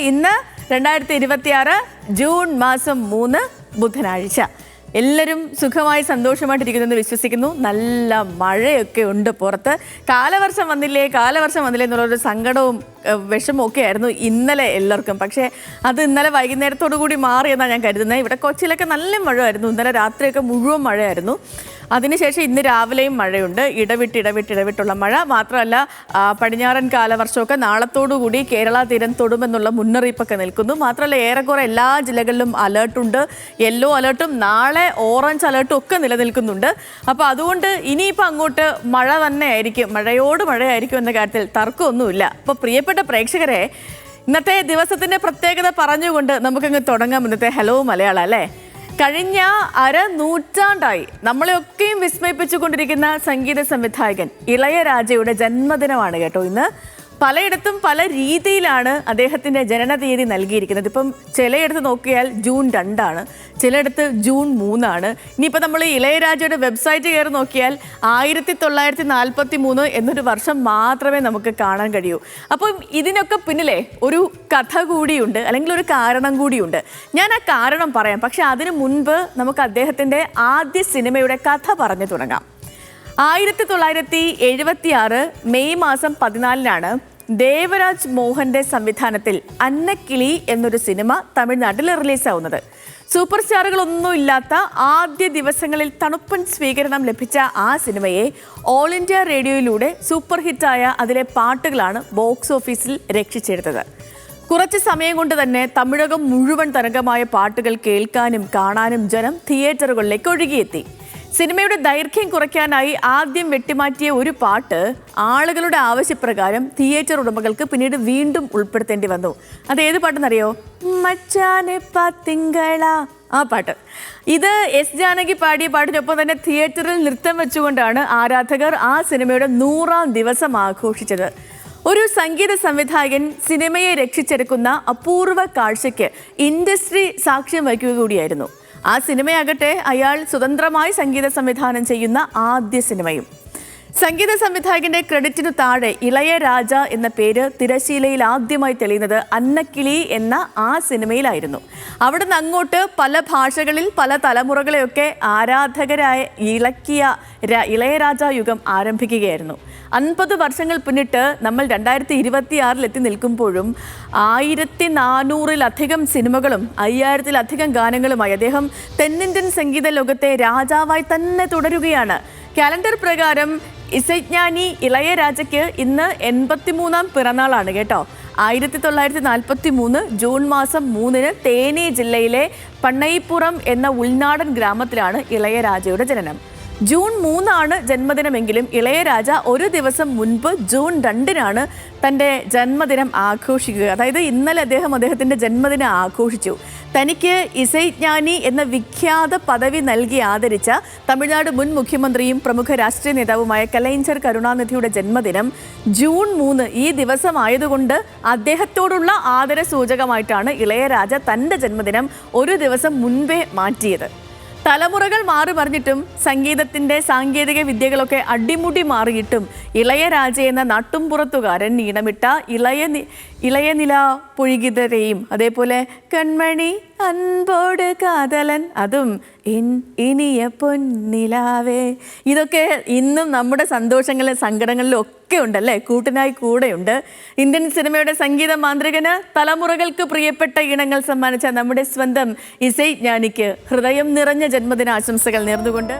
ഇന്ന് 2026 ജൂൺ മാസം 3 ബുധനാഴ്ച. എല്ലാവരും സുഖമായി സന്തോഷമായിട്ടിരിക്കുന്നെന്ന് വിശ്വസിക്കുന്നു. നല്ല മഴയൊക്കെ ഉണ്ട് പുറത്ത്. കാലവർഷം വന്നില്ലേ എന്നുള്ളൊരു സങ്കടവും വിഷമവും ഒക്കെ ആയിരുന്നു ഇന്നലെ എല്ലാവർക്കും. പക്ഷേ അത് ഇന്നലെ വൈകുന്നേരത്തോടു കൂടി മാറിയെന്നാണ് ഞാൻ കരുതുന്നത്. ഇവിടെ കൊച്ചിയിലൊക്കെ നല്ല മഴയായിരുന്നു. ഇന്നലെ രാത്രിയൊക്കെ മുഴുവൻ മഴയായിരുന്നു. അതിനുശേഷം ഇന്ന് രാവിലെയും മഴയുണ്ട്. ഇടവിട്ടുള്ള മഴ മാത്രമല്ല, പടിഞ്ഞാറൻ കാലവർഷമൊക്കെ നാളത്തോടുകൂടി കേരള തീരം തൊടുമെന്നുള്ള മുന്നറിയിപ്പൊക്കെ നിൽക്കുന്നു. മാത്രമല്ല, ഏറെക്കുറെ എല്ലാ ജില്ലകളിലും അലേർട്ടുണ്ട്. യെല്ലോ അലേർട്ടും നാളെ ഓറഞ്ച് അലേർട്ടും ഒക്കെ നിലനിൽക്കുന്നുണ്ട്. അപ്പോൾ അതുകൊണ്ട് ഇനിയിപ്പോൾ അങ്ങോട്ട് മഴ തന്നെ ആയിരിക്കും, മഴയായിരിക്കും എന്ന കാര്യത്തിൽ തർക്കമൊന്നുമില്ല. അപ്പോൾ പ്രിയപ്പെട്ട പ്രേക്ഷകരെ, ഇന്നത്തെ ദിവസത്തിൻ്റെ പ്രത്യേകത പറഞ്ഞുകൊണ്ട് നമുക്കങ്ങ് തുടങ്ങാം ഇന്നത്തെ ഹലോ മലയാളം അല്ലേ. കഴിഞ്ഞ അരനൂറ്റാണ്ടായി നമ്മളെയൊക്കെയും വിസ്മയിപ്പിച്ചുകൊണ്ടിരിക്കുന്ന സംഗീത സംവിധായകൻ ഇളയരാജയുടെ ജന്മദിനമാണ് കേട്ടോ ഇന്ന്. പലയിടത്തും പല രീതിയിലാണ് അദ്ദേഹത്തിൻ്റെ ജനനതീയതി നൽകിയിരിക്കുന്നത്. ഇപ്പം ചിലയിടത്ത് നോക്കിയാൽ ജൂൺ 2 ചിലയിടത്ത് ജൂൺ 3. ഇനിയിപ്പോൾ നമ്മൾ ഈ ഇളയരാജയുടെ വെബ്സൈറ്റ് കയറി നോക്കിയാൽ 1943 എന്നൊരു വർഷം മാത്രമേ നമുക്ക് കാണാൻ കഴിയൂ. അപ്പം ഇതിനൊക്കെ പിന്നിലെ ഒരു കഥ കൂടിയുണ്ട്, അല്ലെങ്കിൽ ഒരു കാരണം കൂടിയുണ്ട്. ഞാൻ ആ കാരണം പറയാം. പക്ഷെ അതിനു മുൻപ് നമുക്ക് അദ്ദേഹത്തിൻ്റെ ആദ്യ സിനിമയുടെ കഥ പറഞ്ഞു തുടങ്ങാം. 1976 മെയ് മാസം 14 ദേവരാജ് മോഹന്റെ സംവിധാനത്തിൽ അന്നക്കിളി എന്നൊരു സിനിമ തമിഴ്നാട്ടിൽ റിലീസാവുന്നത്. സൂപ്പർ സ്റ്റാറുകളൊന്നും ഇല്ലാത്ത ആദ്യ ദിവസങ്ങളിൽ തണുപ്പൻ സ്വീകരണം ലഭിച്ച ആ സിനിമയെ ഓൾ ഇന്ത്യ റേഡിയോയിലൂടെ സൂപ്പർ ഹിറ്റായ അതിലെ പാട്ടുകളാണ് ബോക്സ് ഓഫീസിൽ രക്ഷിച്ചെടുത്തത്. കുറച്ച് സമയം കൊണ്ട് തന്നെ തമിഴകം മുഴുവൻ തരംഗമായ പാട്ടുകൾ കേൾക്കാനും കാണാനും ജനം തിയേറ്ററുകളിലേക്ക് ഒഴുകിയെത്തി. സിനിമയുടെ ദൈർഘ്യം കുറയ്ക്കാനായി ആദ്യം വെട്ടിമാറ്റിയ ഒരു പാട്ട് ആളുകളുടെ ആവശ്യപ്രകാരം തിയേറ്റർ ഉടമകൾക്ക് പിന്നീട് വീണ്ടും ഉൾപ്പെടുത്തേണ്ടി വന്നു. അത് ഏത് പാട്ടെന്നറിയോ? മച്ചാനെ പാത്തിങ്കള, ആ പാട്ട്. ഇത് എസ് ജാനകി പാടിയ പാട്ടിനൊപ്പം തന്നെ തിയേറ്ററിൽ നൃത്തം വെച്ചുകൊണ്ടാണ് ആരാധകർ ആ സിനിമയുടെ 100ാം ദിവസം ആഘോഷിച്ചത്. ഒരു സംഗീത സംവിധായകൻ സിനിമയെ രക്ഷിച്ചെടുക്കുന്ന അപൂർവ കാഴ്ചയ്ക്ക് ഇൻഡസ്ട്രി സാക്ഷ്യം വയ്ക്കുക കൂടിയായിരുന്നു. ആ സിനിമയാകട്ടെ അയാൾ സ്വതന്ത്രമായി സംഗീത സംവിധാനം ചെയ്യുന്ന ആദ്യ സിനിമയും. സംഗീത സംവിധായകന്റെ ക്രെഡിറ്റിനു താഴെ ഇളയരാജ എന്ന പേര് തിരശീലയിൽ ആദ്യമായി തെളിയുന്നത് അന്നക്കിളി എന്ന ആ സിനിമയിലായിരുന്നു. അവിടെ നിന്ന് അങ്ങോട്ട് പല ഭാഷകളിൽ പല തലമുറകളെയൊക്കെ ആരാധകരായി ഇളക്കിയ ഇളയരാജ യുഗം ആരംഭിക്കുകയായിരുന്നു. 50 വർഷങ്ങൾ പിന്നിട്ട് നമ്മൾ 2026 എത്തി നിൽക്കുമ്പോഴും 1400-ലധികം സിനിമകളും 5000-ലധികം ഗാനങ്ങളുമായി അദ്ദേഹം തെന്നിന്ത്യൻ സംഗീത ലോകത്തെ രാജാവായി തന്നെ തുടരുകയാണ്. കാലണ്ടർ പ്രകാരം ഇസൈജ്ഞാനി ഇളയരാജയ്ക്ക് ഇന്ന് 83ാം പിറന്നാളാണ് കേട്ടോ. 1943 ജൂൺ മാസം 3 തേനി ജില്ലയിലെ പണ്ണയിപ്പുറം എന്ന ഉൾനാടൻ ഗ്രാമത്തിലാണ് ഇളയരാജയുടെ ജനനം. ജൂൺ 3 ജന്മദിനമെങ്കിലും ഇളയരാജ ഒരു ദിവസം മുൻപ് ജൂൺ 2 തൻ്റെ ജന്മദിനം ആഘോഷിക്കുക. അതായത് ഇന്നലെ അദ്ദേഹത്തിൻ്റെ ജന്മദിനം ആഘോഷിച്ചു. തനിക്ക് ഇസൈജ്ഞാനി എന്ന വിഖ്യാത പദവി നൽകി ആദരിച്ച തമിഴ്നാട് മുൻ മുഖ്യമന്ത്രിയും പ്രമുഖ രാഷ്ട്രീയ നേതാവുമായ കലൈഞ്ചർ കരുണാനിധിയുടെ ജന്മദിനം ജൂൺ 3 ഈ ദിവസമായതുകൊണ്ട് അദ്ദേഹത്തോടുള്ള ആദര സൂചകമായിട്ടാണ് ഇളയരാജ തൻ്റെ ജന്മദിനം ഒരു ദിവസം മുൻപേ മാറ്റിയത്. തലമുറകൾ മാറി മറിഞ്ഞിട്ടും സംഗീതത്തിൻ്റെ സാങ്കേതിക വിദ്യകളൊക്കെ അടിമുടി മാറിയിട്ടും ഇളയരാജ എന്ന നാട്ടുംപുറത്തുകാരൻ ഈണമിട്ട ഇളയനില പൊഴികിതരെയും അതേപോലെ കൺമണി അൻപോട് കാതലൻ, അതും ഇനിയ പൊന്നിലാവേ, ഇതൊക്കെ ഇന്നും നമ്മുടെ സന്തോഷങ്ങളിലും സങ്കടങ്ങളിലും ഒക്കെ ഉണ്ടല്ലേ, കൂട്ടിനായി കൂടെയുണ്ട്. ഇന്ത്യൻ സിനിമയുടെ സംഗീത മാന്ത്രികന് തലമുറകൾക്ക് പ്രിയപ്പെട്ട ഈണങ്ങൾ സമ്മാനിച്ച നമ്മുടെ സ്വന്തം ഇസൈജ്ഞാനിക്ക് ഹൃദയം നിറഞ്ഞ ജന്മദിന ആശംസകൾ നേർന്നുകൊണ്ട്